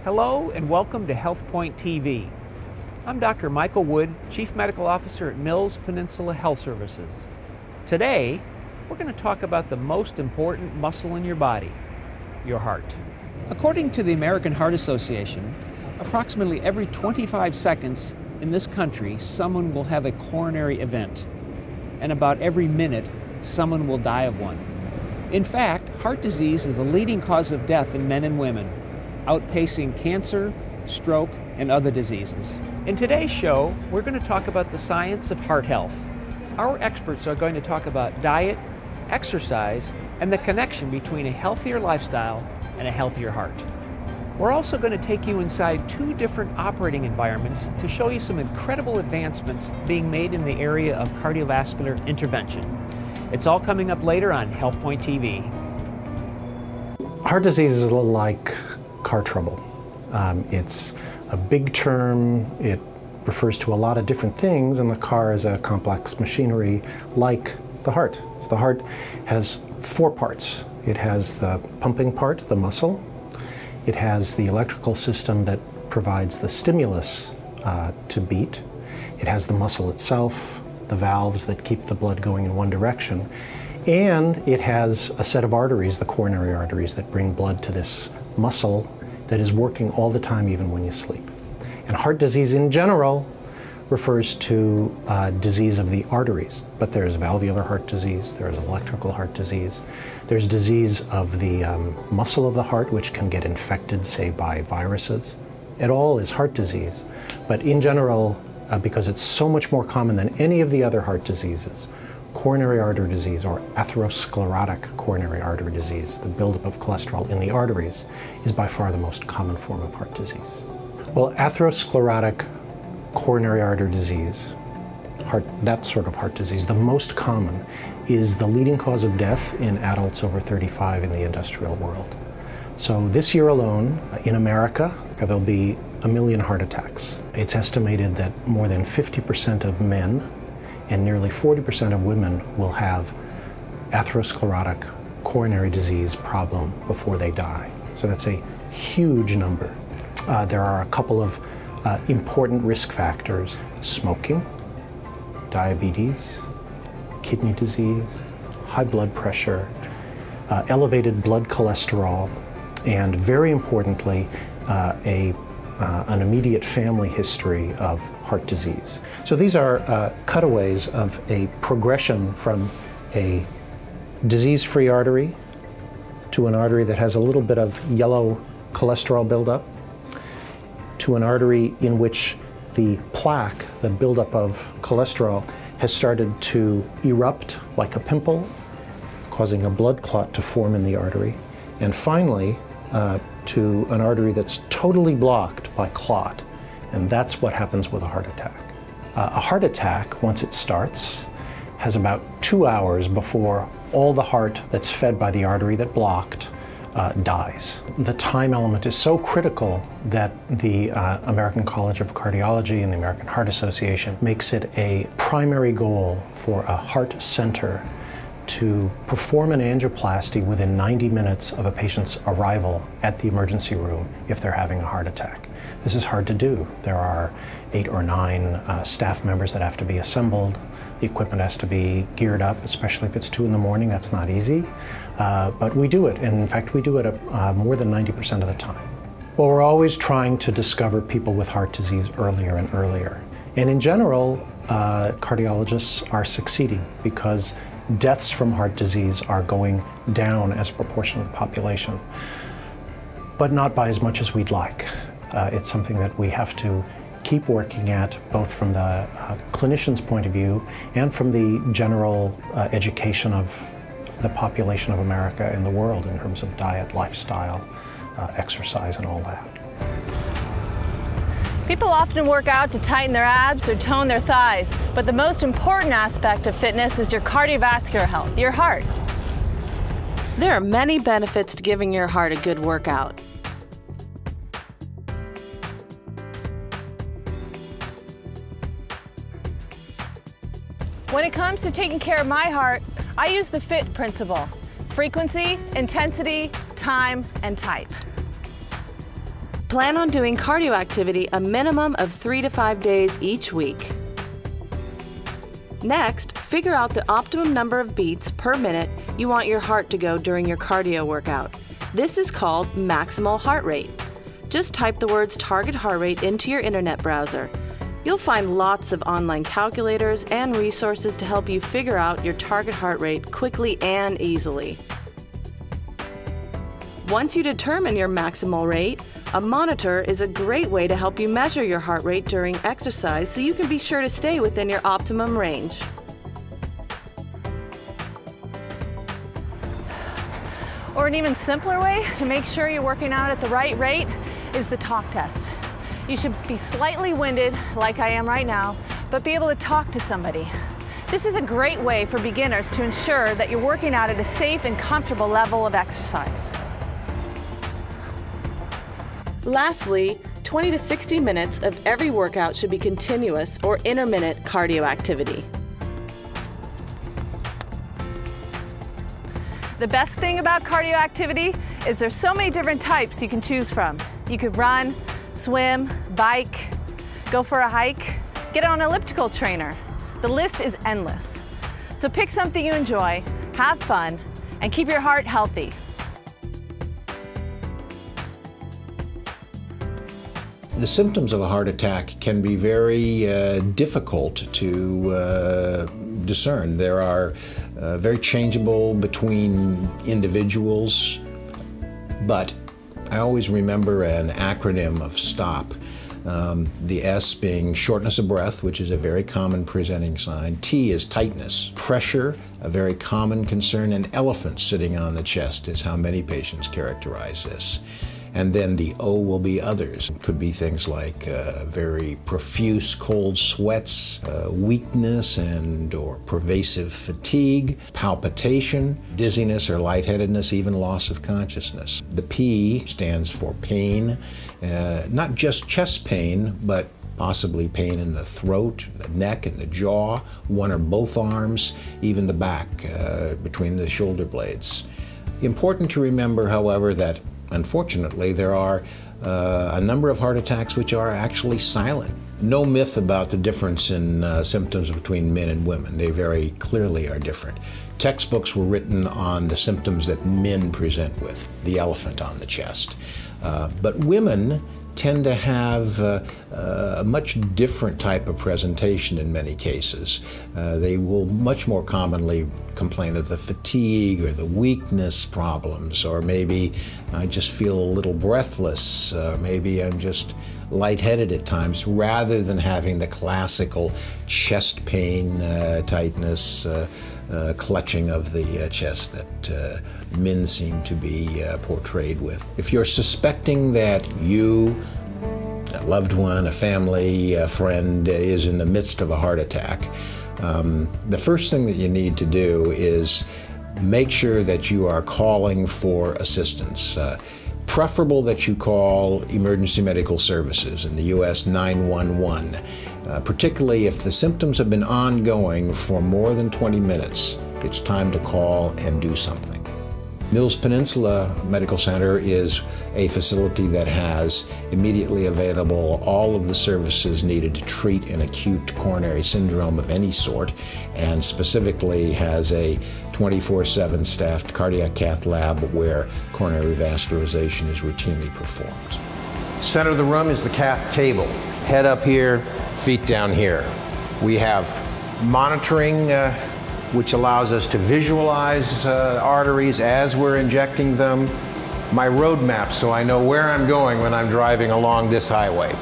Hello and welcome to HealthPoint TV. I'm Dr. Michael Wood, Chief Medical Officer at Mills-Peninsula Health Services. Today, we're going to talk about the most important muscle in your body, your heart. According to the American Heart Association, approximately every 25 seconds in this country, someone will have a coronary event, and about every minute, someone will die of one. In fact, heart disease is the leading cause of death in men and women, outpacing cancer, stroke, and other diseases. In today's show, we're going to talk about the science of heart health. Our experts are going to talk about diet, exercise, and the connection between a healthier lifestyle and a healthier heart. We're also going to take you inside two different operating environments to show you some incredible advancements being made in the area of cardiovascular intervention. It's all coming up later on HealthPoint TV. Heart disease is a little like car trouble. It's a big term. It refers to a lot of different things, and the car is a complex machinery like the heart. So the heart has four parts. It has the pumping part, the muscle. It has the electrical system that provides the stimulus to beat. It has the muscle itself, the valves that keep the blood going in one direction. And it has a set of arteries, the coronary arteries, that bring blood to this muscle that is working all the time, even when you sleep. And heart disease in general refers to disease of the arteries, but there's valvular heart disease, there's electrical heart disease, there's disease of the muscle of the heart, which can get infected, say, by viruses. It all is heart disease, but in general, because it's so much more common than any of the other heart diseases, coronary artery disease, or atherosclerotic coronary artery disease, the buildup of cholesterol in the arteries, is by far the most common form of heart disease. Well, atherosclerotic coronary artery disease, that sort of heart disease, the most common, is the leading cause of death in adults over 35 in the industrial world. So this year alone, in America, there'll be 1 million heart attacks. It's estimated that more than 50% of men and nearly 40% of women will have atherosclerotic coronary disease problem before they die. So that's a huge number. There are a couple of important risk factors: smoking, diabetes, kidney disease, high blood pressure, elevated blood cholesterol, and very importantly, an immediate family history of heart disease. So these are cutaways of a progression from a disease-free artery to an artery that has a little bit of yellow cholesterol buildup, to an artery in which the plaque, the buildup of cholesterol, has started to erupt like a pimple, causing a blood clot to form in the artery, and finally to an artery that's totally blocked by clot. And that's what happens with a heart attack. A heart attack, once it starts, has about 2 hours before all the heart that's fed by the artery that blocked dies. The time element is so critical that the American College of Cardiology and the American Heart Association makes it a primary goal for a heart center to perform an angioplasty within 90 minutes of a patient's arrival at the emergency room if they're having a heart attack. This is hard to do. There are 8 or 9 staff members that have to be assembled. The equipment has to be geared up, especially if it's 2 in the morning. That's not easy, but we do it. And in fact, we do it more than 90% of the time. Well, we're always trying to discover people with heart disease earlier and earlier. And in general, cardiologists are succeeding because deaths from heart disease are going down as a proportion of the population, but not by as much as we'd like. It's something that we have to keep working at, both from the clinician's point of view and from the general education of the population of America and the world in terms of diet, lifestyle, exercise, and all that. People often work out to tighten their abs or tone their thighs, but the most important aspect of fitness is your cardiovascular health, your heart. There are many benefits to giving your heart a good workout. When it comes to taking care of my heart, I use the FIT principle: frequency, intensity, time, and type. Plan on doing cardio activity a minimum of 3 to 5 days each week. Next, figure out the optimum number of beats per minute you want your heart to go during your cardio workout. This is called maximal heart rate. Just type the words target heart rate into your internet browser. You'll find lots of online calculators and resources to help you figure out your target heart rate quickly and easily. Once you determine your maximal rate, a monitor is a great way to help you measure your heart rate during exercise so you can be sure to stay within your optimum range. Or an even simpler way to make sure you're working out at the right rate is the talk test. You should be slightly winded, like I am right now, but be able to talk to somebody. This is a great way for beginners to ensure that you're working out at a safe and comfortable level of exercise. Lastly, 20 to 60 minutes of every workout should be continuous or intermittent cardio activity. The best thing about cardio activity is there's so many different types you can choose from. You could run, swim, bike, go for a hike, get on an elliptical trainer. The list is endless. So pick something you enjoy, have fun, and keep your heart healthy. The symptoms of a heart attack can be very difficult to discern. There are very changeable between individuals, but I always remember an acronym of STOP. The S being shortness of breath, which is a very common presenting sign. T is tightness. Pressure, a very common concern. An elephant sitting on the chest is how many patients characterize this. And then the O will be others. It could be things like very profuse cold sweats, weakness or pervasive fatigue, palpitation, dizziness or lightheadedness, even loss of consciousness. The P stands for pain, not just chest pain, but possibly pain in the throat, the neck, and the jaw, one or both arms, even the back between the shoulder blades. Important to remember, however, that unfortunately, there are a number of heart attacks which are actually silent. No myth about the difference in symptoms between men and women. They very clearly are different. Textbooks were written on the symptoms that men present with, the elephant on the chest. But women tend to have a much different type of presentation in many cases. They will much more commonly complain of the fatigue or the weakness problems, or maybe I just feel a little breathless, maybe I'm just lightheaded at times, rather than having the classical chest pain, tightness, clutching of the chest that men seem to be portrayed with. If you're suspecting that you, a loved one, a family, a friend is in the midst of a heart attack, the first thing that you need to do is make sure that you are calling for assistance. Preferable that you call emergency medical services, in the U.S. 911. Particularly if the symptoms have been ongoing for more than 20 minutes, it's time to call and do something. Mills-Peninsula Medical Center is a facility that has immediately available all of the services needed to treat an acute coronary syndrome of any sort, and specifically has a 24/7 staffed cardiac Cath Lab where coronary vascularization is routinely performed. Center of the room is the cath table. Head up here, feet down here. We have monitoring which allows us to visualize arteries as we're injecting them. My road map, so I know where I'm going when I'm driving along this highway.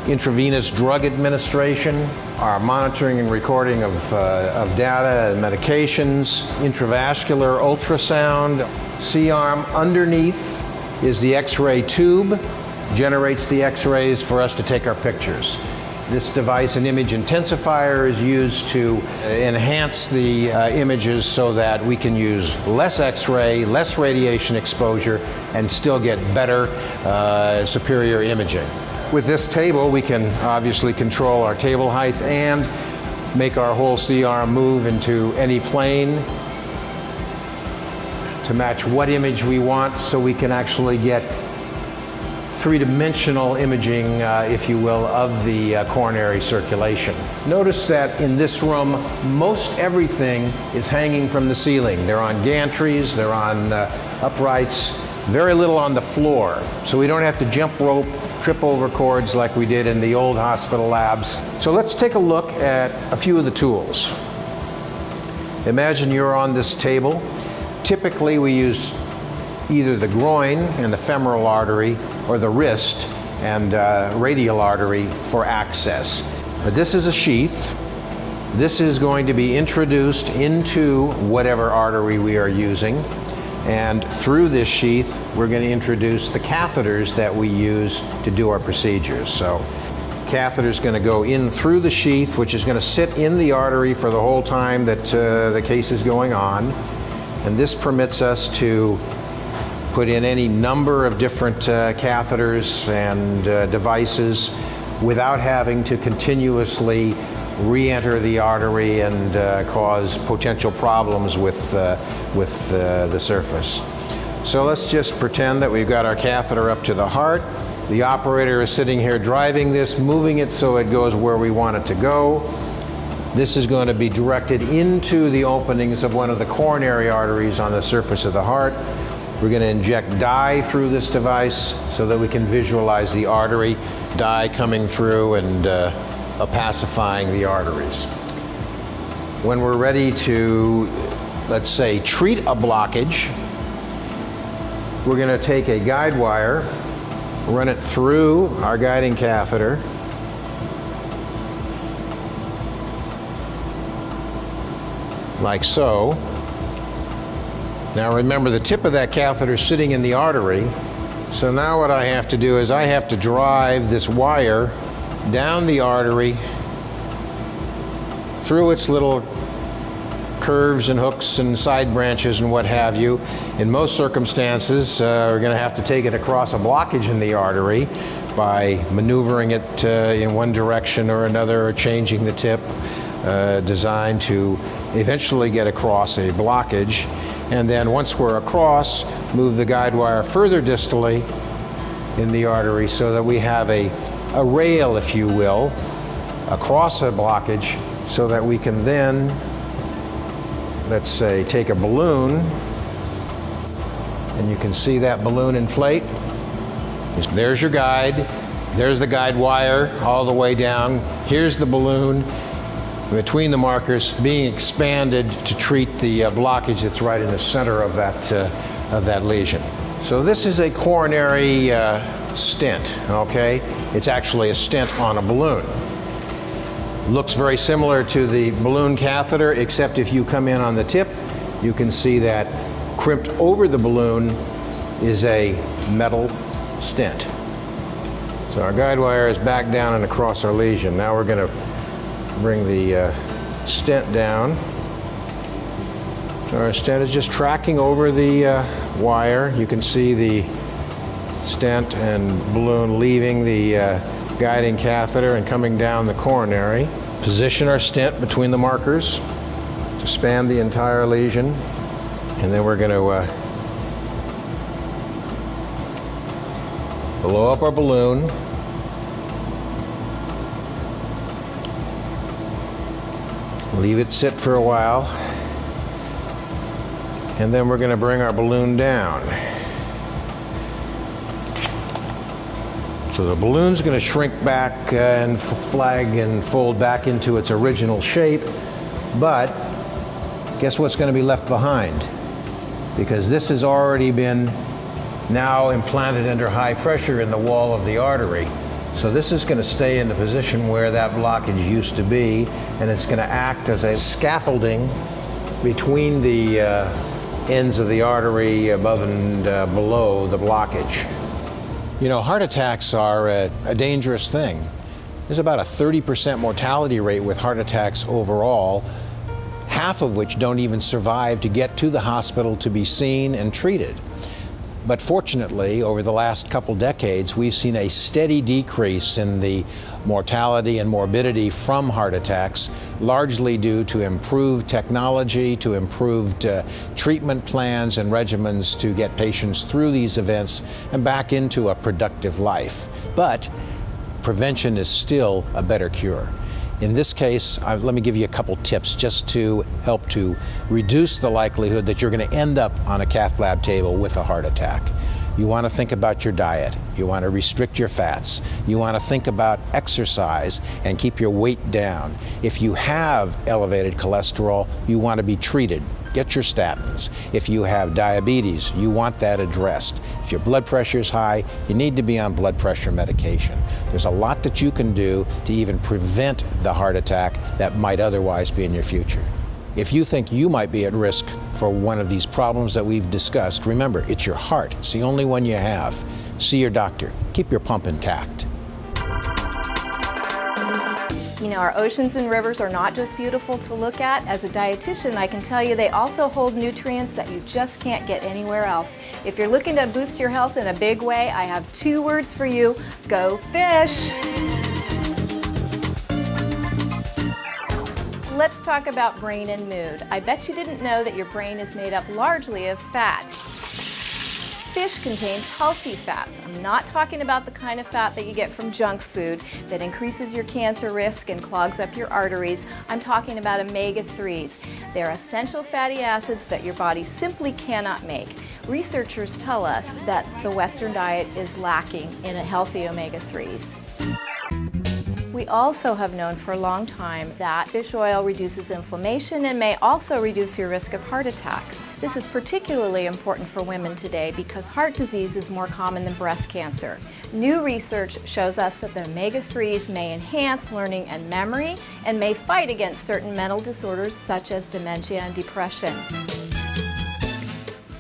Intravenous drug administration, our monitoring and recording of data and medications, intravascular ultrasound, C-arm. Underneath is the X-ray tube, generates the X-rays for us to take our pictures. This device, an image intensifier, is used to enhance the images so that we can use less X-ray, less radiation exposure, and still get better, superior imaging. With this table, we can obviously control our table height and make our whole C-arm move into any plane to match what image we want, so we can actually get three-dimensional imaging, if you will, of the coronary circulation. Notice that in this room, most everything is hanging from the ceiling. They're on gantries, they're on uprights, very little on the floor. So we don't have to jump rope, trip over cords like we did in the old hospital labs. So let's take a look at a few of the tools. Imagine you're on this table. Typically we use either the groin and the femoral artery or the wrist and radial artery for access. But this is a sheath. This is going to be introduced into whatever artery we are using. And through this sheath, we're going to introduce the catheters that we use to do our procedures. So catheter is going to go in through the sheath, which is going to sit in the artery for the whole time that the case is going on. And this permits us to put in any number of different catheters and devices without having to continuously re-enter the artery and cause potential problems with the surface. So let's just pretend that we've got our catheter up to the heart. The operator is sitting here driving this, moving it so it goes where we want it to go. This is going to be directed into the openings of one of the coronary arteries on the surface of the heart. We're going to inject dye through this device so that we can visualize the artery, dye coming through and opacifying the arteries. When we're ready to, let's say, treat a blockage, we're going to take a guide wire, run it through our guiding catheter, like so. Now remember, the tip of that catheter is sitting in the artery, so now what I have to do is I have to drive this wire down the artery through its little curves and hooks and side branches and what have you. In most circumstances, we're going to have to take it across a blockage in the artery by maneuvering it in one direction or another, or changing the tip, designed to eventually get across a blockage. And then once we're across, move the guide wire further distally in the artery so that we have a rail, if you will, across a blockage, so that we can then, let's say, take a balloon, and you can see that balloon inflate. There's your guide, there's the guide wire all the way down, here's the balloon between the markers being expanded to treat the blockage that's right in the center of that lesion. So this is a coronary stent, okay? It's actually a stent on a balloon. Looks very similar to the balloon catheter, except if you come in on the tip, you can see that crimped over the balloon is a metal stent. So our guide wire is back down and across our lesion. Now we're going to bring the stent down. So our stent is just tracking over the wire. You can see the stent and balloon leaving the guiding catheter and coming down the coronary. Position our stent between the markers to span the entire lesion. And then we're going to blow up our balloon. Leave it sit for a while, and then we're going to bring our balloon down. So the balloon's going to shrink back and flag and fold back into its original shape, but guess what's going to be left behind? Because this has already been now implanted under high pressure in the wall of the artery. So this is going to stay in the position where that blockage used to be, and it's going to act as a scaffolding between the ends of the artery above and below the blockage. You know, heart attacks are a dangerous thing. There's about a 30% mortality rate with heart attacks overall, half of which don't even survive to get to the hospital to be seen and treated. But fortunately, over the last couple decades, we've seen a steady decrease in the mortality and morbidity from heart attacks, largely due to improved technology, to improved treatment plans and regimens to get patients through these events and back into a productive life. But prevention is still a better cure. In this case, let me give you a couple tips just to help to reduce the likelihood that you're going to end up on a Cath Lab table with a heart attack. You want to think about your diet. You want to restrict your fats. You want to think about exercise and keep your weight down. If you have elevated cholesterol, you want to be treated. Get your statins. If you have diabetes, you want that addressed. If your blood pressure is high, you need to be on blood pressure medication. There's a lot that you can do to even prevent the heart attack that might otherwise be in your future. If you think you might be at risk for one of these problems that we've discussed, remember, it's your heart. It's the only one you have. See your doctor. Keep your pump intact. You know, our oceans and rivers are not just beautiful to look at. As a dietitian, I can tell you they also hold nutrients that you just can't get anywhere else. If you're looking to boost your health in a big way, I have 2 words for you: go fish. Let's talk about brain and mood. I bet you didn't know that your brain is made up largely of fat. Fish contains healthy fats. I'm not talking about the kind of fat that you get from junk food that increases your cancer risk and clogs up your arteries. I'm talking about omega-3s. They're essential fatty acids that your body simply cannot make. Researchers tell us that the Western diet is lacking in healthy omega-3s. We also have known for a long time that fish oil reduces inflammation and may also reduce your risk of heart attack. This is particularly important for women today because heart disease is more common than breast cancer. New research shows us that the omega-3s may enhance learning and memory and may fight against certain mental disorders such as dementia and depression.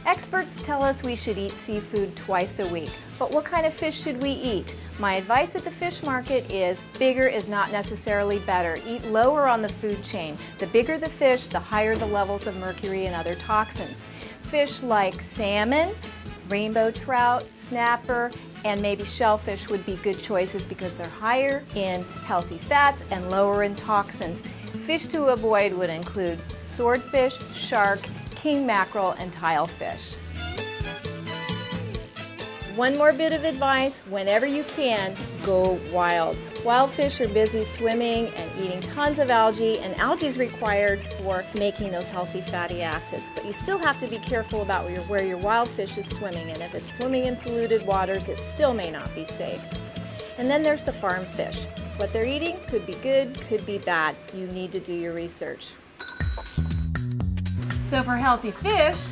Experts tell us we should eat seafood twice a week, but what kind of fish should we eat? My advice at the fish market is bigger is not necessarily better. Eat lower on the food chain. The bigger the fish, the higher the levels of mercury and other toxins. Fish like salmon, rainbow trout, snapper, and maybe shellfish would be good choices because they're higher in healthy fats and lower in toxins. Fish to avoid would include swordfish, shark, king mackerel, and tilefish. One more bit of advice: whenever you can, go wild. Wild fish are busy swimming and eating tons of algae, and algae is required for making those healthy fatty acids. But you still have to be careful about where your wild fish is swimming, and if it's swimming in polluted waters, it still may not be safe. And then there's the farm fish. What they're eating could be good, could be bad. You need to do your research. So for healthy fish,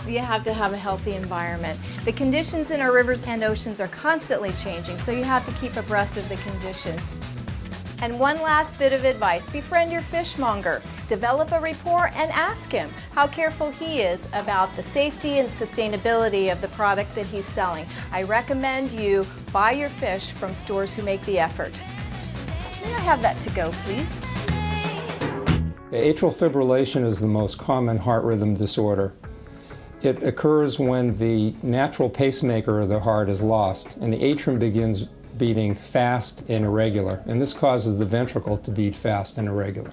you have to have a healthy environment. The conditions in our rivers and oceans are constantly changing, so you have to keep abreast of the conditions. And one last bit of advice: befriend your fishmonger. Develop a rapport and ask him how careful he is about the safety and sustainability of the product that he's selling. I recommend you buy your fish from stores who make the effort. May I have that to go, please? Atrial fibrillation is the most common heart rhythm disorder. It occurs when the natural pacemaker of the heart is lost and the atrium begins beating fast and irregular, and this causes the ventricle to beat fast and irregular.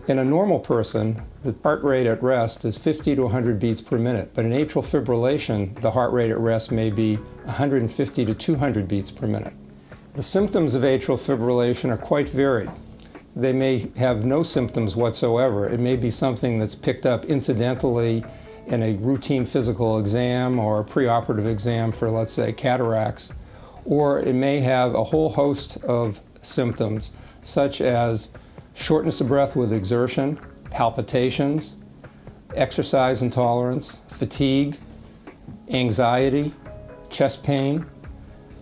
In a normal person, the heart rate at rest is 50 to 100 beats per minute, but in atrial fibrillation, the heart rate at rest may be 150 to 200 beats per minute. The symptoms of atrial fibrillation are quite varied. They may have no symptoms whatsoever. It may be something that's picked up incidentally in a routine physical exam or a preoperative exam for, let's say, cataracts, or it may have a whole host of symptoms such as shortness of breath with exertion, palpitations, exercise intolerance, fatigue, anxiety, chest pain,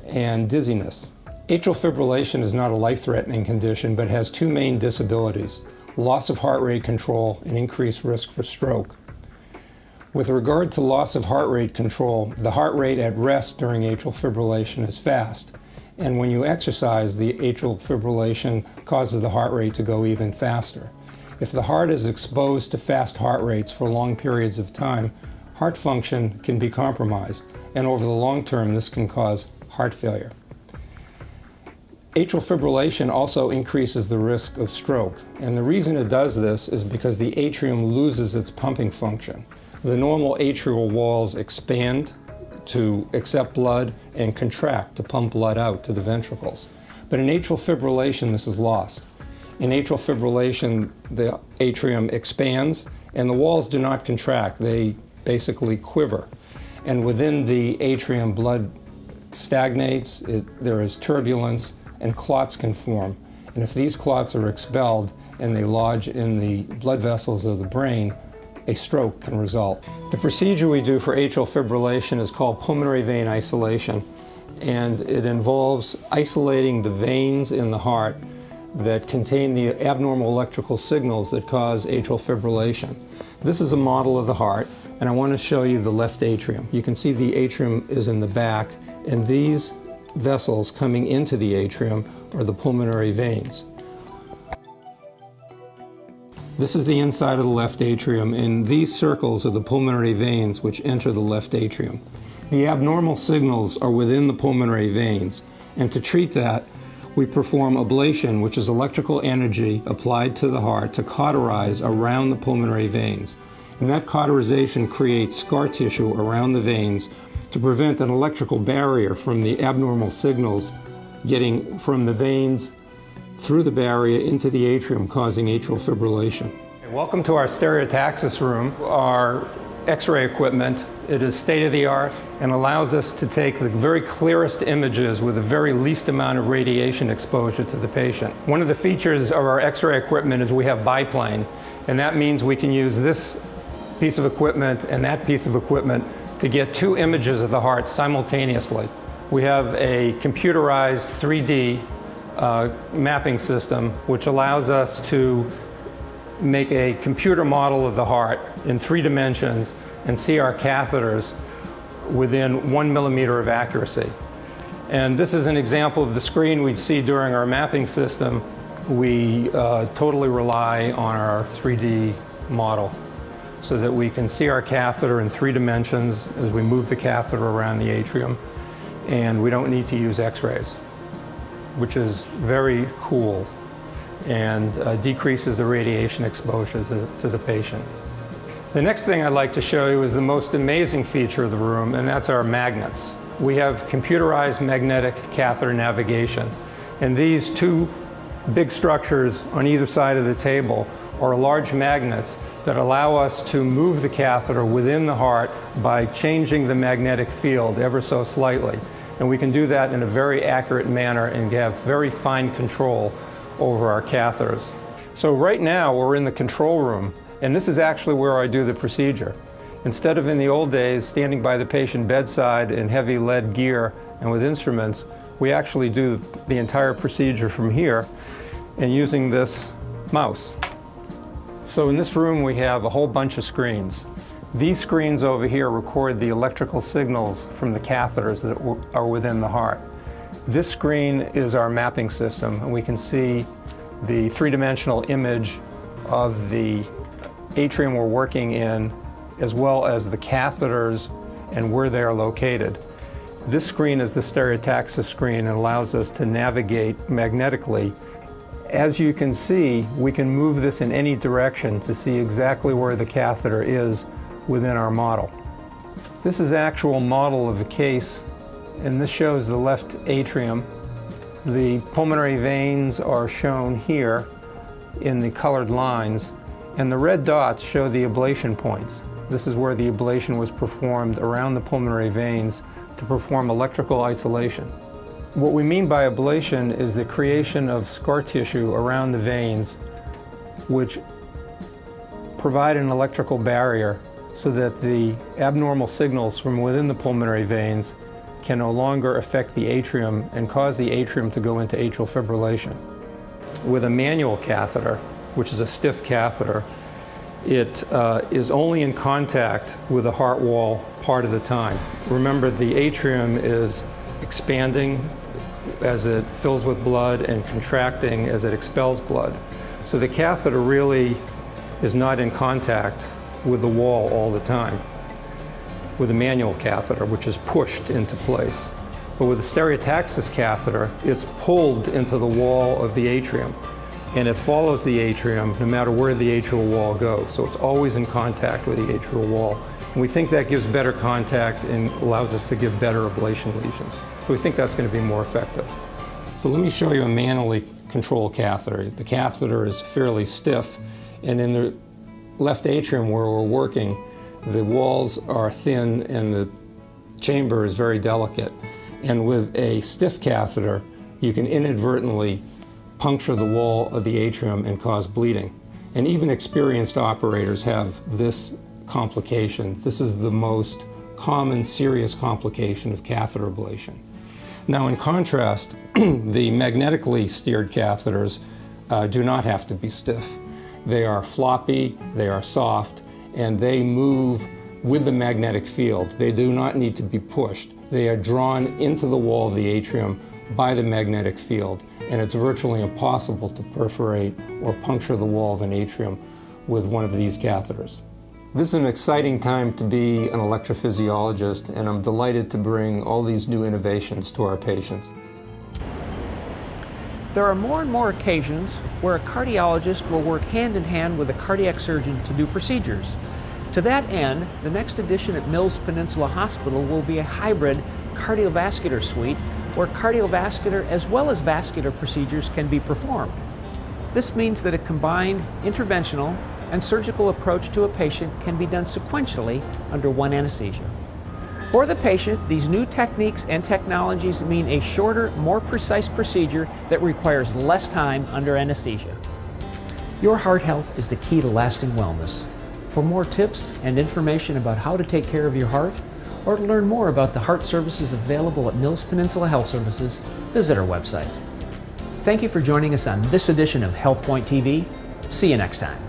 and dizziness. Atrial fibrillation is not a life-threatening condition, but has 2 main disabilities: loss of heart rate control and increased risk for stroke. With regard to loss of heart rate control, the heart rate at rest during atrial fibrillation is fast, and when you exercise, the atrial fibrillation causes the heart rate to go even faster. If the heart is exposed to fast heart rates for long periods of time, heart function can be compromised, and over the long term, this can cause heart failure. Atrial fibrillation also increases the risk of stroke, and the reason it does this is because the atrium loses its pumping function. The normal atrial walls expand to accept blood and contract to pump blood out to the ventricles. But in atrial fibrillation, this is lost. In atrial fibrillation, the atrium expands and the walls do not contract. They basically quiver. And within the atrium, blood stagnates, there is turbulence, and clots can form. And if these clots are expelled and they lodge in the blood vessels of the brain, a stroke can result. The procedure we do for atrial fibrillation is called pulmonary vein isolation, and it involves isolating the veins in the heart that contain the abnormal electrical signals that cause atrial fibrillation. This is a model of the heart, and I want to show you the left atrium. You can see the atrium is in the back, and these vessels coming into the atrium are the pulmonary veins. This is the inside of the left atrium, and these circles are the pulmonary veins which enter the left atrium. The abnormal signals are within the pulmonary veins, and to treat that, we perform ablation, which is electrical energy applied to the heart to cauterize around the pulmonary veins. And that cauterization creates scar tissue around the veins to prevent an electrical barrier from the abnormal signals getting from the veins through the barrier into the atrium, causing atrial fibrillation. Welcome to our stereotaxis room, our X-ray equipment. It is state-of-the-art and allows us to take the very clearest images with the very least amount of radiation exposure to the patient. One of the features of our X-ray equipment is we have biplane, and that means we can use this piece of equipment and that piece of equipment to get two images of the heart simultaneously. We have a computerized 3D mapping system which allows us to make a computer model of the heart in 3 dimensions and see our catheters within 1 millimeter of accuracy. And this is an example of the screen we'd see during our mapping system. We totally rely on our 3D model so that we can see our catheter in 3 dimensions as we move the catheter around the atrium, and we don't need to use X-rays, which is very cool and decreases the radiation exposure to the patient. The next thing I'd like to show you is the most amazing feature of the room, and that's our magnets. We have computerized magnetic catheter navigation, and these two big structures on either side of the table are large magnets that allow us to move the catheter within the heart by changing the magnetic field ever so slightly. And we can do that in a very accurate manner and have very fine control over our catheters. So right now we're in the control room, and this is actually where I do the procedure. Instead of in the old days standing by the patient bedside in heavy lead gear and with instruments, we actually do the entire procedure from here and using this mouse. So in this room we have a whole bunch of screens. These screens over here record the electrical signals from the catheters that are within the heart. This screen is our mapping system, and we can see the 3-dimensional image of the atrium we're working in, as well as the catheters and where they are located. This screen is the stereotaxis screen and allows us to navigate magnetically. As you can see, we can move this in any direction to see exactly where the catheter is within our model. This is an actual model of the case, and this shows the left atrium. The pulmonary veins are shown here in the colored lines, and the red dots show the ablation points. This is where the ablation was performed around the pulmonary veins to perform electrical isolation. What we mean by ablation is the creation of scar tissue around the veins, which provide an electrical barrier so that the abnormal signals from within the pulmonary veins can no longer affect the atrium and cause the atrium to go into atrial fibrillation. With a manual catheter, which is a stiff catheter, it is only in contact with the heart wall part of the time. Remember, the atrium is expanding as it fills with blood and contracting as it expels blood. So the catheter really is not in contact with the wall all the time. with a manual catheter, which is pushed into place. But with a stereotaxis catheter, it's pulled into the wall of the atrium, and it follows the atrium no matter where the atrial wall goes. So it's always in contact with the atrial wall. And we think that gives better contact and allows us to give better ablation lesions. So we think that's going to be more effective. So let me show you a manually controlled catheter. The catheter is fairly stiff, and in the left atrium where we're working, the walls are thin and the chamber is very delicate. And with a stiff catheter, you can inadvertently puncture the wall of the atrium and cause bleeding. And even experienced operators have this complication. This is the most common serious complication of catheter ablation. Now, in contrast, the magnetically steered catheters do not have to be stiff. They are floppy, they are soft, and they move with the magnetic field. They do not need to be pushed. They are drawn into the wall of the atrium by the magnetic field, and it's virtually impossible to perforate or puncture the wall of an atrium with one of these catheters. This is an exciting time to be an electrophysiologist, and I'm delighted to bring all these new innovations to our patients. There are more and more occasions where a cardiologist will work hand in hand with a cardiac surgeon to do procedures. To that end, the next addition at Mills-Peninsula Hospital will be a hybrid cardiovascular suite where cardiovascular as well as vascular procedures can be performed. This means that a combined interventional and surgical approach to a patient can be done sequentially under one anesthesia. For the patient, these new techniques and technologies mean a shorter, more precise procedure that requires less time under anesthesia. Your heart health is the key to lasting wellness. For more tips and information about how to take care of your heart, or to learn more about the heart services available at Mills-Peninsula Health Services, visit our website. Thank you for joining us on this edition of HealthPoint TV. See you next time.